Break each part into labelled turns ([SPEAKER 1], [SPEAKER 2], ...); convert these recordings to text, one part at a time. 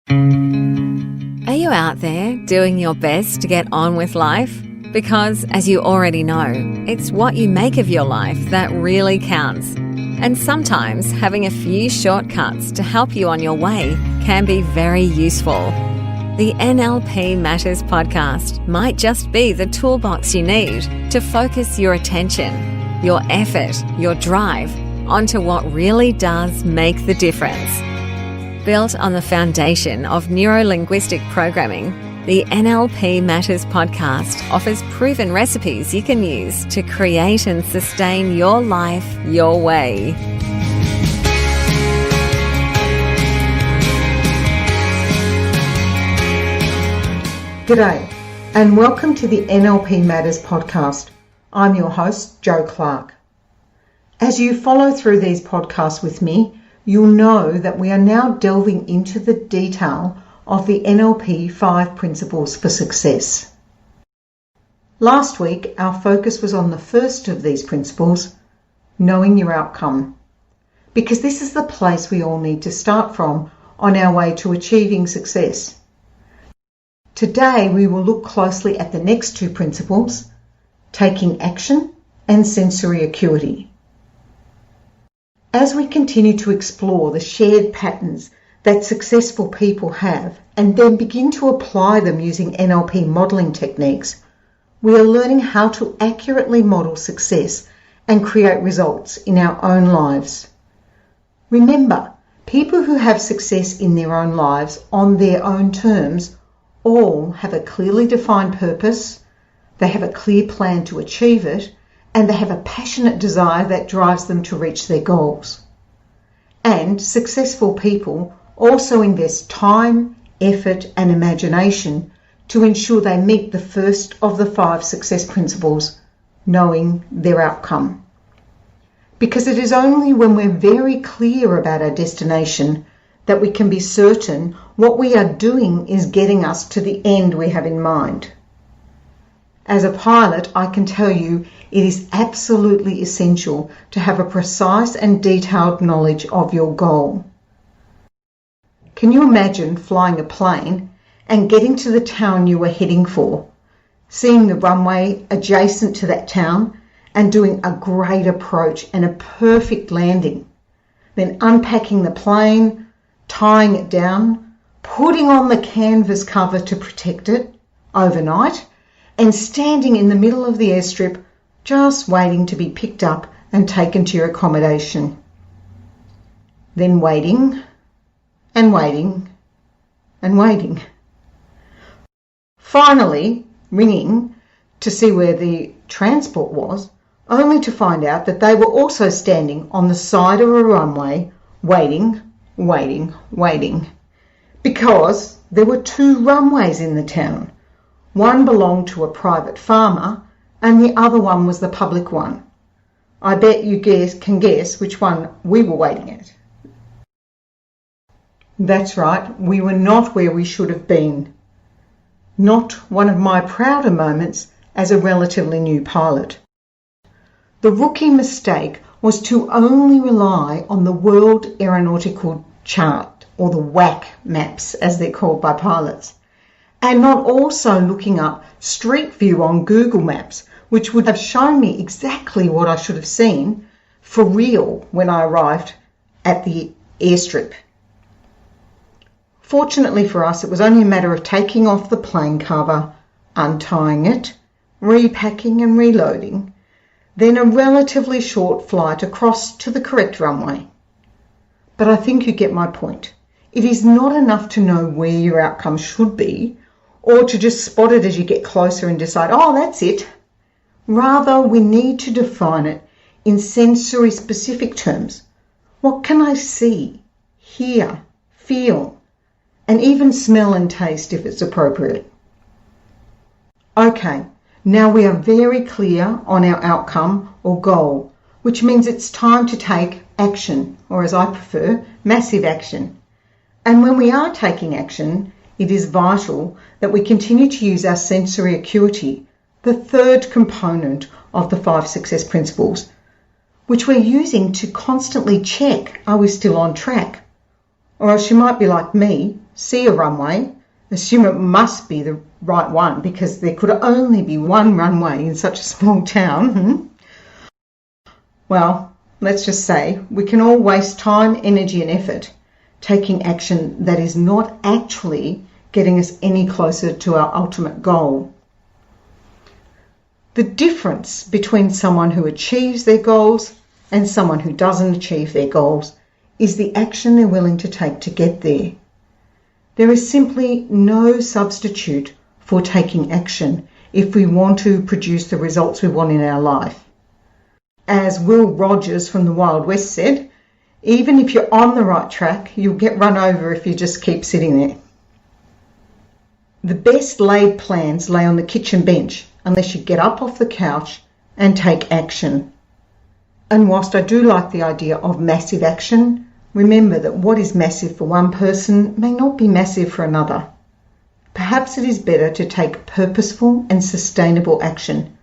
[SPEAKER 1] Are you out there doing your best to get on with life? Because, as you already know, it's what you make of your life that really counts. And sometimes having a few shortcuts to help you on your way can be very useful. The NLP Matters Podcast might just be the toolbox you need to focus your attention, your effort, your drive onto what really does make the difference. Built on the foundation of Neuro-Linguistic programming, the NLP Matters Podcast offers proven recipes you can use to create and sustain your life your way.
[SPEAKER 2] G'day, and welcome to the NLP Matters Podcast. I'm your host, Jo Clark. As you follow through these podcasts with me, you'll know that we are now delving into the detail of the NLP 5 Principles for Success. Last week, our focus was on the first of these principles, knowing your outcome, because this is the place we all need to start from on our way to achieving success. Today, we will look closely at the next two principles, taking action and sensory acuity. As we continue to explore the shared patterns that successful people have and then begin to apply them using NLP modelling techniques, we are learning how to accurately model success and create results in our own lives. Remember, people who have success in their own lives on their own terms all have a clearly defined purpose, they have a clear plan to achieve it, and they have a passionate desire that drives them to reach their goals. And successful people also invest time, effort, and imagination to ensure they meet the first of the 5 success principles, knowing their outcome. Because it is only when we're very clear about our destination that we can be certain what we are doing is getting us to the end we have in mind. As a pilot, I can tell you it is absolutely essential to have a precise and detailed knowledge of your goal. Can you imagine flying a plane and getting to the town you were heading for, seeing the runway adjacent to that town and doing a great approach and a perfect landing, then unpacking the plane, tying it down, putting on the canvas cover to protect it overnight, and standing in the middle of the airstrip just waiting to be picked up and taken to your accommodation. Then waiting and waiting and waiting. Finally, ringing to see where the transport was, only to find out that they were also standing on the side of a runway waiting, because there were 2 runways in the town. One belonged to a private farmer and the other one was the public one. I bet you can guess which one we were waiting at. That's right, we were not where we should have been. Not one of my prouder moments as a relatively new pilot. The rookie mistake was to only rely on the World Aeronautical Chart, or the WAC maps as they're called by pilots, and not also looking up Street View on Google Maps, which would have shown me exactly what I should have seen for real when I arrived at the airstrip. Fortunately for us, it was only a matter of taking off the plane cover, untying it, repacking and reloading, then a relatively short flight across to the correct runway. But I think you get my point. It is not enough to know where your outcome should be, or to just spot it as you get closer and decide, oh, that's it. Rather, we need to define it in sensory specific terms. What can I see, hear, feel, and even smell and taste if it's appropriate? Okay, now we are very clear on our outcome or goal, which means it's time to take action, or as I prefer, massive action. And when we are taking action, it is vital that we continue to use our sensory acuity, the third component of the 5 success principles, which we're using to constantly check, are we still on track? Or else you might be like me, see a runway, assume it must be the right one because there could only be one runway in such a small town. Well, let's just say we can all waste time, energy and effort taking action that is not actually getting us any closer to our ultimate goal. The difference between someone who achieves their goals and someone who doesn't achieve their goals is the action they're willing to take to get there. There is simply no substitute for taking action if we want to produce the results we want in our life. As Will Rogers from the Wild West said, even if you're on the right track, you'll get run over if you just keep sitting there. The best laid plans lay on the kitchen bench unless you get up off the couch and take action. And whilst I do like the idea of massive action, remember that what is massive for one person may not be massive for another. Perhaps it is better to take purposeful and sustainable action.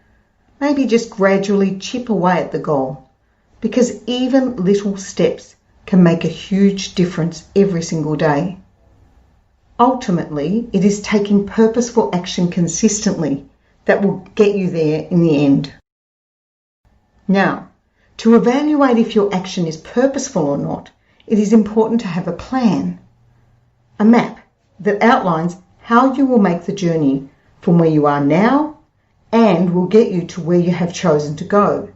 [SPEAKER 2] Maybe just gradually chip away at the goal, because even little steps can make a huge difference every single day. Ultimately, it is taking purposeful action consistently that will get you there in the end. Now, to evaluate if your action is purposeful or not, it is important to have a plan, a map that outlines how you will make the journey from where you are now and will get you to where you have chosen to go.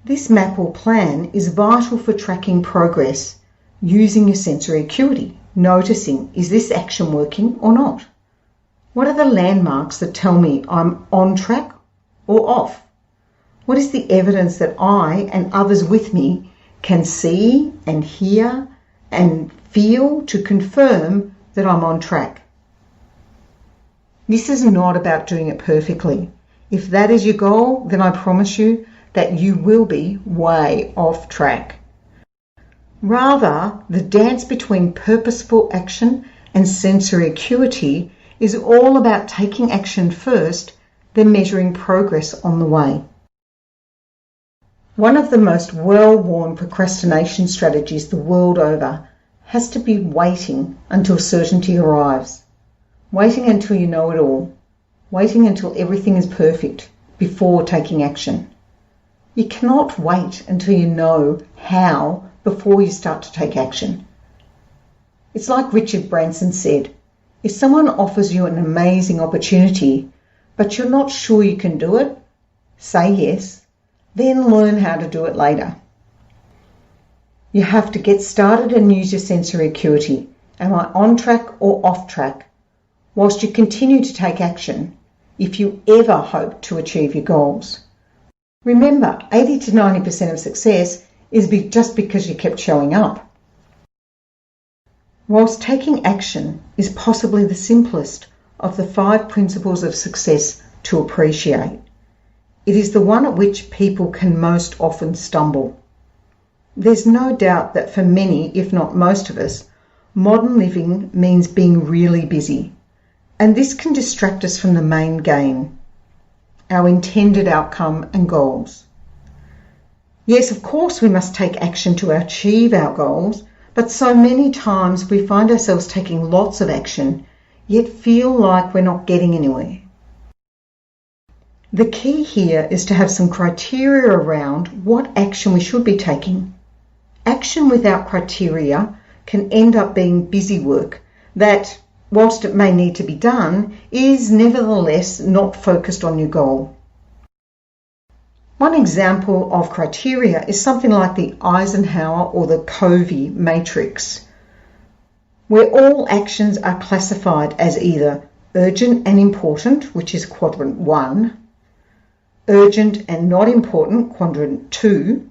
[SPEAKER 2] This map or plan is vital for tracking progress using your sensory acuity, noticing, is this action working or not? What are the landmarks that tell me I'm on track or off? What is the evidence that I and others with me can see and hear and feel to confirm that I'm on track? This is not about doing it perfectly. If that is your goal, then I promise you that you will be way off track. Rather, the dance between purposeful action and sensory acuity is all about taking action first, then measuring progress on the way. One of the most well-worn procrastination strategies the world over has to be waiting until certainty arrives. Waiting until you know it all. Waiting until everything is perfect before taking action. You cannot wait until you know how before you start to take action. It's like Richard Branson said, if someone offers you an amazing opportunity, but you're not sure you can do it, say yes, then learn how to do it later. You have to get started and use your sensory acuity. Am I on track or off track? Whilst you continue to take action, if you ever hope to achieve your goals. Remember, 80 to 90% of success is just because you kept showing up. Whilst taking action is possibly the simplest of the 5 principles of success to appreciate, it is the one at which people can most often stumble. There's no doubt that for many, if not most of us, modern living means being really busy, and this can distract us from the main game, our intended outcome and goals. Yes, of course we must take action to achieve our goals, but so many times we find ourselves taking lots of action, yet feel like we're not getting anywhere. The key here is to have some criteria around what action we should be taking. Action without criteria can end up being busy work that, whilst it may need to be done, is nevertheless not focused on your goal. One example of criteria is something like the Eisenhower or the Covey matrix, where all actions are classified as either urgent and important, which is quadrant 1, urgent and not important, quadrant 2,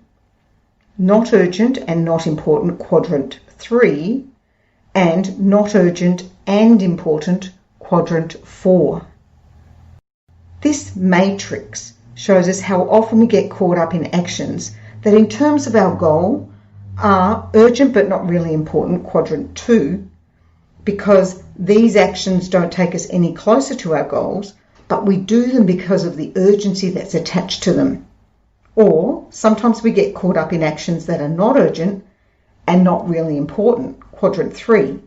[SPEAKER 2] not urgent and not important, quadrant 3, and not urgent and important, quadrant 4. This matrix shows us how often we get caught up in actions that in terms of our goal are urgent but not really important, quadrant 2, because these actions don't take us any closer to our goals, but we do them because of the urgency that's attached to them. Or sometimes we get caught up in actions that are not urgent and not really important, quadrant 3,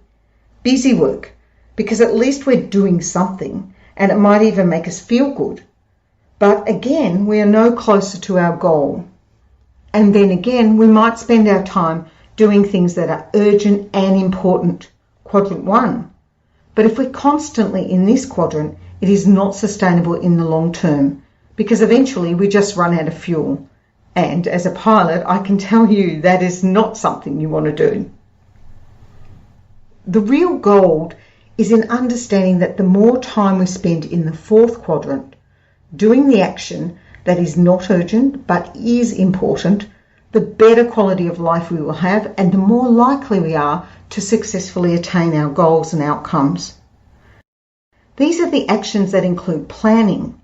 [SPEAKER 2] busy work, because at least we're doing something and it might even make us feel good. But again, we are no closer to our goal. And then again, we might spend our time doing things that are urgent and important, quadrant 1. But if we're constantly in this quadrant, it is not sustainable in the long term, because eventually we just run out of fuel. And as a pilot, I can tell you that is not something you want to do. The real gold is in understanding that the more time we spend in the 4th quadrant, doing the action that is not urgent but is important, the better quality of life we will have and the more likely we are to successfully attain our goals and outcomes. These are the actions that include planning,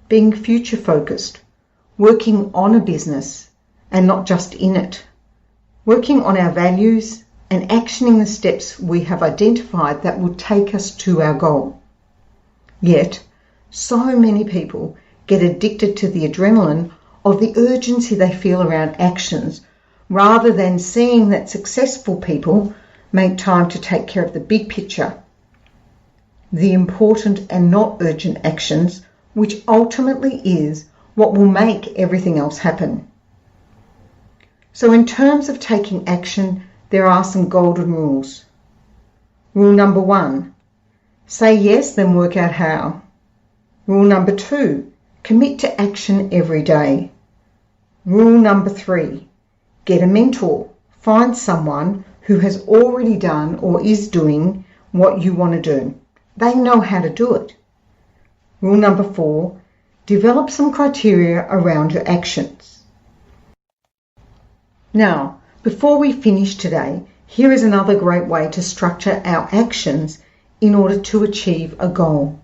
[SPEAKER 2] being future focused, working on a business and not just in it, working on our values and actioning the steps we have identified that will take us to our goal. Yet, so many people get addicted to the adrenaline of the urgency they feel around actions, rather than seeing that successful people make time to take care of the big picture, the important and not urgent actions, which ultimately is what will make everything else happen. So in terms of taking action, there are some golden rules. Rule number 1, say yes, then work out how. Rule number 2, commit to action every day. Rule number 3, get a mentor. Find someone who has already done or is doing what you want to do. They know how to do it. Rule number 4, develop some criteria around your actions. Now, before we finish today, here is another great way to structure our actions in order to achieve a goal.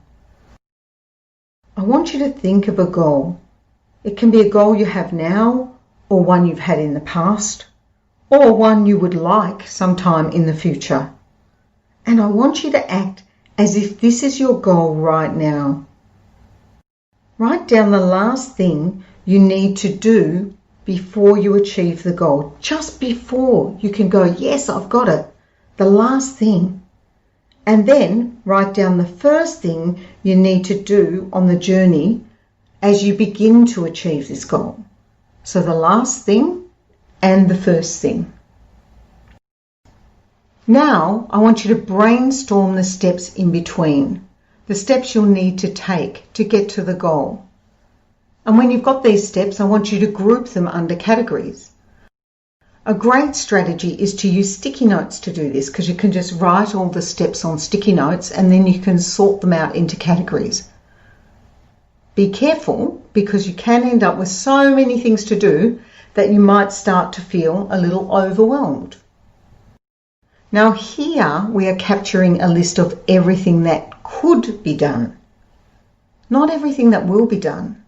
[SPEAKER 2] I want you to think of a goal. It can be a goal you have now, or one you've had in the past, or one you would like sometime in the future. And I want you to act as if this is your goal right now. Write down the last thing you need to do before you achieve the goal. Just before you can go, yes, I've got it. The last thing. And then write down the first thing you need to do on the journey as you begin to achieve this goal. So the last thing and the first thing. Now I want you to brainstorm the steps in between, the steps you'll need to take to get to the goal. And when you've got these steps, I want you to group them under categories. A great strategy is to use sticky notes to do this, because you can just write all the steps on sticky notes and then you can sort them out into categories. Be careful, because you can end up with so many things to do that you might start to feel a little overwhelmed. Now here we are capturing a list of everything that could be done, not everything that will be done.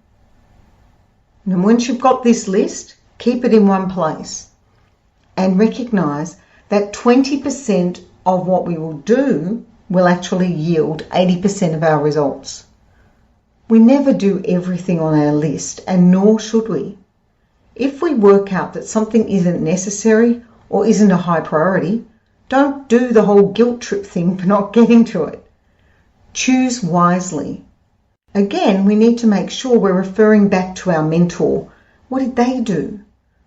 [SPEAKER 2] And once you've got this list, keep it in one place and recognize that 20% of what we will do will actually yield 80% of our results. We never do everything on our list, and nor should we. If we work out that something isn't necessary or isn't a high priority, don't do the whole guilt trip thing for not getting to it. Choose wisely. Again, we need to make sure we're referring back to our mentor. What did they do?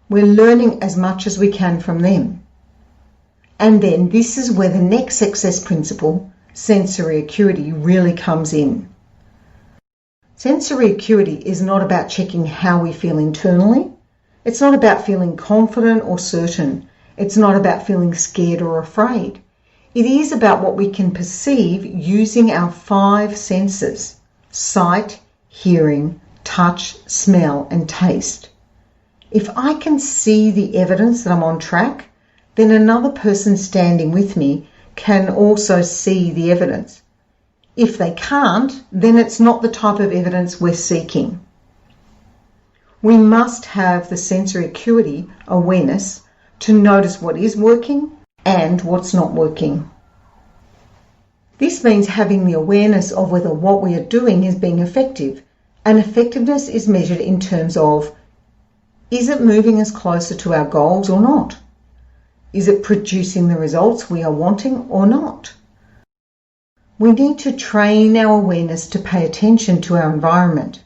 [SPEAKER 2] We're learning as much as we can from them. And then this is where the next success principle, sensory acuity, really comes in. Sensory acuity is not about checking how we feel internally. It's not about feeling confident or certain. It's not about feeling scared or afraid. It is about what we can perceive using our 5 senses: sight, hearing, touch, smell, and taste. If I can see the evidence that I'm on track, then another person standing with me can also see the evidence. If they can't, then it's not the type of evidence we're seeking. We must have the sensory acuity awareness to notice what is working and what's not working. This means having the awareness of whether what we are doing is being effective, and effectiveness is measured in terms of, is it moving us closer to our goals or not? Is it producing the results we are wanting or not? We need to train our awareness to pay attention to our environment.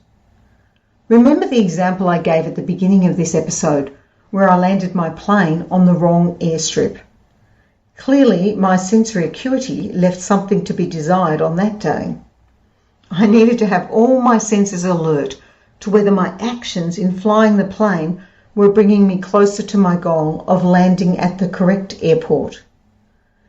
[SPEAKER 2] Remember the example I gave at the beginning of this episode where I landed my plane on the wrong airstrip. Clearly, my sensory acuity left something to be desired on that day. I needed to have all my senses alert to whether my actions in flying the plane were bringing me closer to my goal of landing at the correct airport.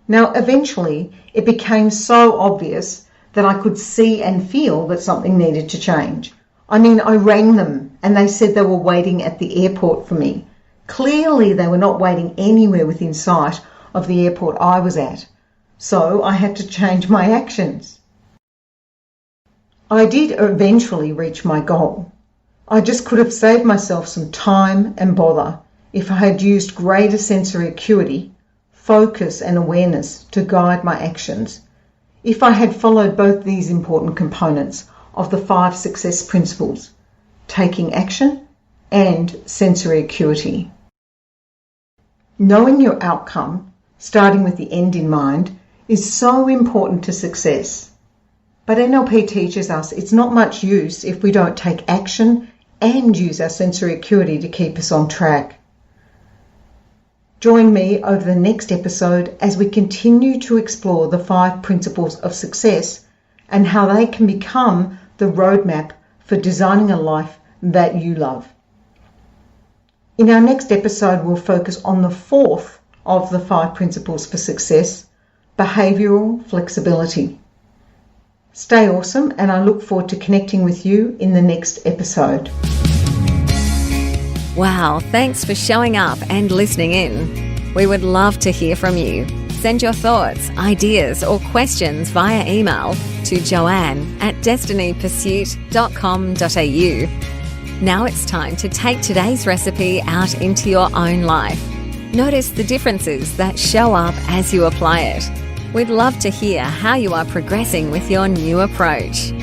[SPEAKER 2] Now, eventually, it became so obvious that I could see and feel that something needed to change. I rang them and they said they were waiting at the airport for me. Clearly, they were not waiting anywhere within sight of the airport I was at. So I had to change my actions. I did eventually reach my goal. I just could have saved myself some time and bother if I had used greater sensory acuity, focus and awareness to guide my actions. If I had followed both these important components of the 5 success principles, taking action and sensory acuity. Knowing your outcome, starting with the end in mind, is so important to success. But NLP teaches us it's not much use if we don't take action and use our sensory acuity to keep us on track. Join me over the next episode as we continue to explore the 5 principles of success and how they can become the roadmap for designing a life that you love. In our next episode, we'll focus on the 4th of the 5 principles for success, behavioral flexibility. Stay awesome, and I look forward to connecting with you in the next episode.
[SPEAKER 1] Wow, thanks for showing up and listening in. We would love to hear from you. Send your thoughts, ideas, or questions via email to joanne@destinypursuit.com.au. Now it's time to take today's recipe out into your own life. Notice the differences that show up as you apply it. We'd love to hear how you are progressing with your new approach.